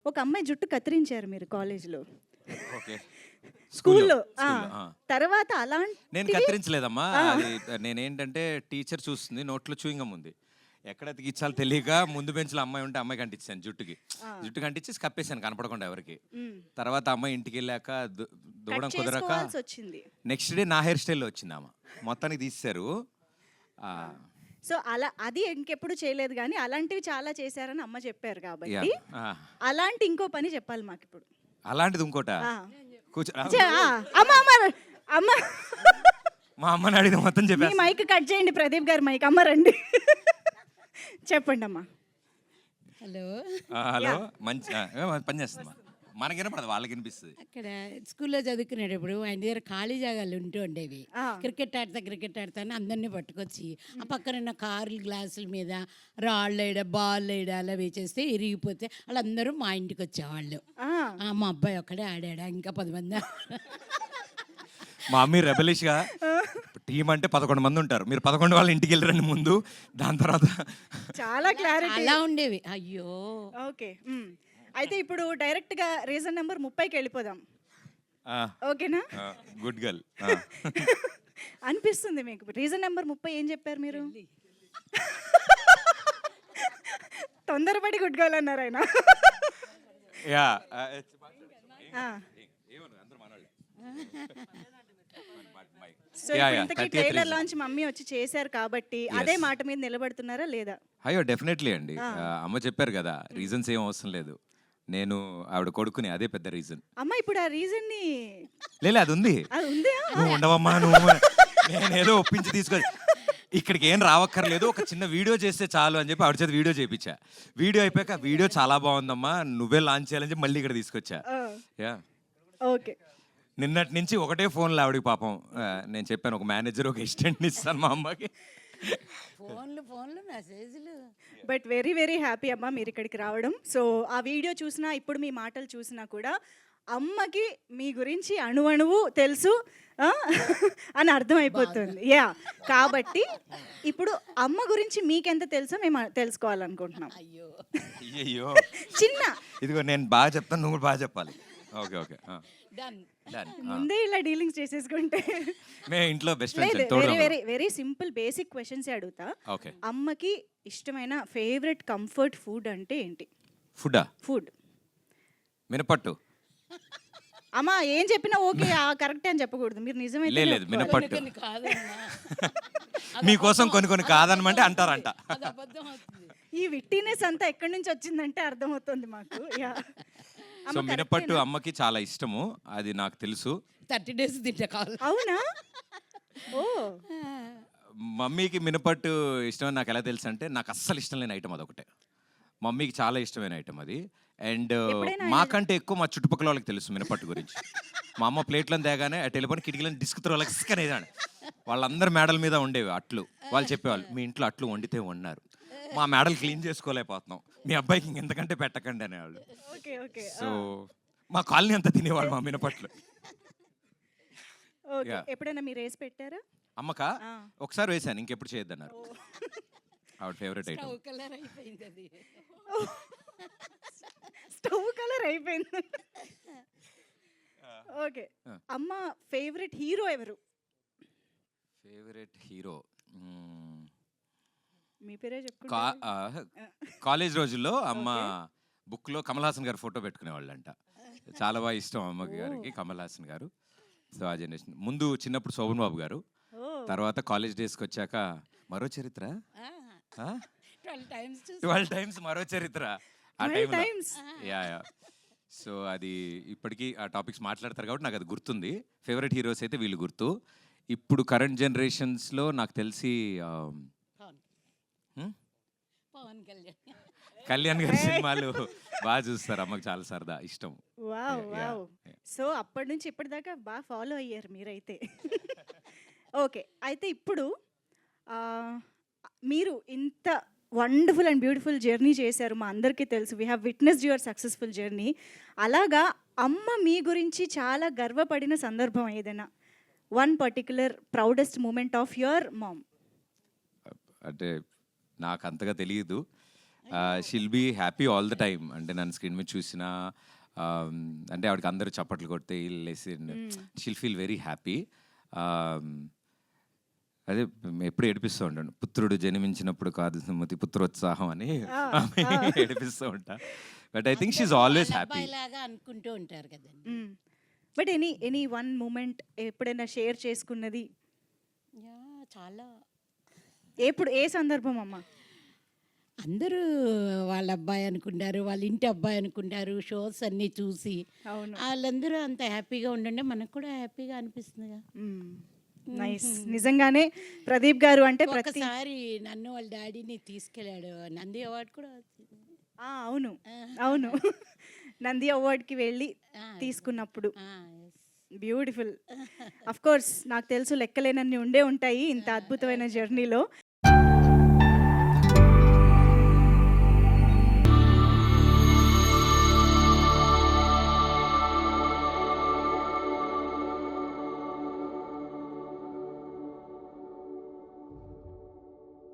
ఒక అమ్మాయి జుట్టు కత్తిరించారు మీరు కాలేజ్‌లో. ఓకే. స్కూల్‌లో. ఆ! స్కూల్‌లో. ఆ! తర్వాత నేను అలాంటివి కత్తిరించలేదమ్మా. ఆ! అది నేనేంటంటే టీచర్ చూస్తుంది. నోట్లో చూయింగ్ గమ్ ఉంది. ఎక్కడ అతికిచ్చాలో తెలియక ముందు బెంచ్‌లో అమ్మాయి ఉంటే అమ్మాయికి అంటించేసాను జుట్టుకి. ఆ! జుట్టుకి అంటించేసి కప్పేసాను కనపడకుండా ఎవరికీ. హ్మ్. తర్వాత అమ్మాయి ఇంటికెళ్ళాక కట్ దువ్వడం కుదరక చేసుకోవాల్సొచ్చింది. నెక్స్ట్ డే నా హెయిర్ స్టైల్‌లో వచ్చిందామ. మొత్తానికి తీసేశారు. ఆ! ఆహ్, సో, అలా అది ఇంకెప్పుడు చేయలేదు గానీ, అలాంటివి చాలా చేశారని అమ్మ చెప్పారు కాబట్టి, యాహ్! ఆ! అలాంటి ఇంకో పని చెప్పాలి మాకిప్పుడు. అలాంటిది ఇంకోటా? ఆ! కూర్చో ఆ! అమ్మ, అమ్మ, అమ్మ మా అమ్మని అడిగితే మొత్తం మీ చెప్పేస్తా. మైక్ కట్ చేయండి ప్రదీప్ గారి మైక్. అమ్మ రండి. చెప్పండమ్మా. హలో. హలో. యాహ్! మంచి పని చేస్తుందమ్మా. మనకి వినపడదు వాళ్ళకి వినిపిస్తది. అక్కడ స్కూల్లో చదువుకునేటప్పుడు ఆయన దగ్గర ఖాళీ జాగాలు ఉంటూ ఉండేవి. ఆ! క్రికెట్ ఆడతా అని అందరినీ పట్టుకొచ్చి ఆ పక్కనున్న కార్లు గ్లాసుల మీద రాళ్ళు వేయడం బాల్ వేయడం అలా వేసేస్తే ఇరిగిపోతే వాళ్ళందరూ మా ఇంటికి వచ్చేవాళ్ళు. ఆ! మా అబ్బాయి ఒక్కడే ఆడాడా ఇంకా 10 మంది మా మమ్మీ రెబలిష్‌గా టీమ్ అంటే 11 మంది ఉంటారు. మీరు 11 వాళ్ళ ఇంటికి వెళ్ళరండి ముందు. దాని తర్వాత చాలా క్లారిటీ. అలా ఉండేవి. అయ్యో. ఓకే. అయితే ఇప్పుడు డైరెక్ట్‌గా రీజన్ నంబర్ 30కి వెళ్ళిపోదాం. ఆ! ఓకేనా? Good girl. అనిపిస్తుంది మీకు. రీజన్ నంబర్ 30 ఏం చెప్పారు మీరు? తొందరపడి గుడ్ గర్ల్ అన్నారు ఆయన. యాహ్! ఆ! So yeah! ఇప్పుడు యాహ్! ఇంతకీ 30th trailer reason. Launch mummy వచ్చి చేశారు కాబట్టి అదే మాట మీద నిలబడుతున్నారా లేదా? అయ్యో! డెఫినెట్‌లీ అండి. అమ్మ చెప్పారు కదా! రీజన్స్ ఏం అవసరం లేదు. నేను ఆవిడ కొడుకుని అదే పెద్ద రీజన్. అమ్మ ఇప్పుడు ఆ రీజన్‌ని అది ఉంది. అది ఉందా? నువ్వు ఉండవమ్మా నువ్వు నేనేదో ఒప్పించి తీసుకొని ఇక్కడికి ఏం రావక్కర్లేదు. ఒక చిన్న వీడియో చేస్తే చాలు అని చెప్పి ఆవిడ చేత వీడియో చేపించా. వీడియో అయిపోయాక వీడియో చాలా బాగుందమ్మా. నువ్వే లాంచ్ చేయాలని చెప్పి మళ్ళీ ఇక్కడ తీసుకొచ్చా. ఆ! యాహ్! ఓకే. నిన్నటి నుంచి ఒకటే ఫోన్‌లో ఆవిడకి పాపం నేను చెప్పాను ఒక మేనేజర్ ఒక అసిస్టెంట్‌ని ఇస్తాను మా అమ్మకి. ఫోన్లు మెసేజ్లు. బట్ వెరీ వెరీ హ్యాపీ అమ్మ మీరు ఇక్కడికి రావడం. సో ఆ వీడియో చూసినా ఇప్పుడు మీ మాటలు చూసినా కూడా అమ్మకి మీ గురించి అణువణువు తెలుసు ఆ? అని అర్థమైపోతుంది. యా కాబట్టి ఇప్పుడు అమ్మ గురించి మీకెంత తెలుసో మేము తెలుసుకోవాలనుకుంటున్నాం. అయ్యో. అయ్యయ్యో! చిన్న ఇదిగో నేను బాగా చెప్తాను నువ్వు కూడా బాగా చెప్పాలి. ఓకే. ఓకే. డన్. డన్. ముందే ఇలా డీలింగ్స్ చేసేసుకుంటే మేము ఇంట్లో బెస్ట్ లేదు ఫ్రెండ్స్ వెరీ తోడుగా very very simple basic questions అడుగుతా. ఓకే. అమ్మకి ఇష్టమైన ఫేవరెట్ కంఫర్ట్ ఫుడ్ అంటే ఏంటి? ఫుడ్డా? ఫుడ్. మినపట్టు. అమ్మ ఏం చెప్పినా ఓకే కరెక్టే అని చెప్పకూడదు. మీరు నిజమైతే లేదు మినపట్టు. కొన్ని కాదన్నా. మీకోసం కొన్ని కాదనమంటే అంటారంట. అది అబద్ధం అవుతుంది. ఈ విట్టినెస్ అంతా ఎక్కడి నుంచి వచ్చిందంటే అర్థమవుతుంది మాకు. యా. అమ్మ సో మినపట్టు కరెక్టేనా? అమ్మకి చాలా ఇష్టము. అది నాకు తెలుసు. 30 days తింటే కావాలి. అవునా? ఓ మమ్మీకి మినపట్టు ఇష్టమని నాకు ఎలా తెలుసు అంటే నాకు అస్సలు ఇష్టం లేని ఐటమ్ అదొకటే. మమ్మీకి చాలా ఇష్టమైన ఐటమ్ అది. అండ్ ఎప్పుడైనా మాకంటే ఎక్కువ మా చుట్టుపక్కల వాళ్ళకి తెలుసు మినపట్టు గురించి. మా అమ్మ ప్లేట్లను తేగానే ఆ టెలిఫోన్ కిటికీలను డిస్క్ త్రోలకి అనేదాన్ని. వాళ్ళందరూ మేడల మీద ఉండేవి అట్లు. వాళ్ళు చెప్పేవాళ్ళు మీ ఇంట్లో అట్లు వండితే వండారు. మా మేడలు క్లీన్ చేసుకోలేకపోతున్నాం. మీ అబ్బాయికి ఇంకెంతకంటే పెట్టకండి అనేవాళ్ళు. Okay okay. సో మా కాలనీ అంతా తినేవాళ్ళు మా మినపట్లు. ఓకే. Yeah. ఎప్పుడైనా మీరు వేసి పెట్టారా? అమ్మకా ఆ. ఒకసారి వేసాను ఇంకెప్పుడు చేయొద్దన్నారు. ఓ. ఆవిడ ఫేవరెట్ ఐటమ్. స్టవ్ కలర్ అయిపోయింది అది. స్టవ్ కలర్ అయిపోయింది. ఓకే. ఆ. అమ్మ ఫేవరెట్ హీరో ఎవరు? ఫేవరెట్ హీరో మీ పేరే చెప్పుకుంటారు. కాలేజ్ రోజుల్లో అమ్మ బుక్లో కమల్ హాసన్ గారు ఫోటో పెట్టుకునేవాళ్ళంట. చాలా బాగా ఇష్టం అమ్మకి గారికి కమల్ హాసన్ గారు. సో ఆ జనరేషన్ ముందు చిన్నప్పుడు శోభన్ బాబు గారు, ఓ తర్వాత కాలేజ్ డేస్కి వచ్చాక మరో చరిత్ర 12 times చూసి 12 టైమ్స్ మరో చరిత్ర ఆ 12 టైంలో. times. యా సో అది ఇప్పటికీ ఆ టాపిక్స్ మాట్లాడతారు కాబట్టి నాకు అది గుర్తుంది. ఫేవరెట్ హీరోస్ అయితే వీళ్ళు గుర్తు. ఇప్పుడు కరెంట్ జనరేషన్స్లో నాకు తెలిసి పవన్ కళ్యాణ్. కళ్యాణ్ గారి సినిమాలు బాగా చూస్తారు. అమ్మకి చాలా సరదా ఇష్టం. Wow Yeah, wow. yeah. So అప్పటి నుంచి ఇప్పటిదాకా బాగా ఫాలో అయ్యారు మీరైతే. ఓకే. అయితే ఇప్పుడు ఆ, మీరు ఇంత వండర్ఫుల్ అండ్ బ్యూటిఫుల్ జర్నీ చేశారు. మా అందరికీ తెలుసు. We have witnessed your successful journey. అలాగా అమ్మ మీ గురించి చాలా గర్వపడిన సందర్భం ఏదైనా? One particular proudest moment of your mom. అంటే నాకు అంతగా తెలియదు. She'll be happy all the time. అంటే నన్ను స్క్రీన్ మీద చూసిన అంటే ఆవిడకి అందరూ చప్పట్లు కొడితే లేసి షిల్ ఫీల్ వెరీ హ్యాపీ. అదే ఎప్పుడు ఏడిపిస్తూ ఉంటాను, పుత్రుడు జన్మించినప్పుడు కాదు సుమతి పుత్రోత్సాహం అని ఏడిపిస్తూ ఉంటా. But I think she's always happy. లాగా అనుకుంటూ ఉంటారు కదండి. బట్ ఎనీ వన్ మూమెంట్ ఎప్పుడైనా షేర్ చేసుకున్నది యా, చాలా ఎప్పుడు, ఏ సందర్భం అమ్మ? అందరూ వాళ్ళ అబ్బాయి అనుకుంటారు, వాళ్ళ ఇంటి అబ్బాయి అనుకుంటారు, షోస్ అన్నీ చూసి అవును. వాళ్ళందరూ అంత హ్యాపీగా ఉండండి, మనకు కూడా హ్యాపీగా అనిపిస్తుందిగా. నైస్. నిజంగానే ప్రదీప్ గారు అంటే ప్రతి ఒకసారి నన్ను వాళ్ళ డాడీని తీసుకెళ్ళాడు, నంది అవార్డు కూడా వచ్చింది. అవును అవును నంది అవార్డ్కి వెళ్ళి తీసుకున్నప్పుడు yes. బ్యూటిఫుల్. అఫ్ కోర్స్ నాకు తెలుసు లెక్కలేనన్ని ఉండే ఉంటాయి ఇంత అద్భుతమైన జర్నీలో.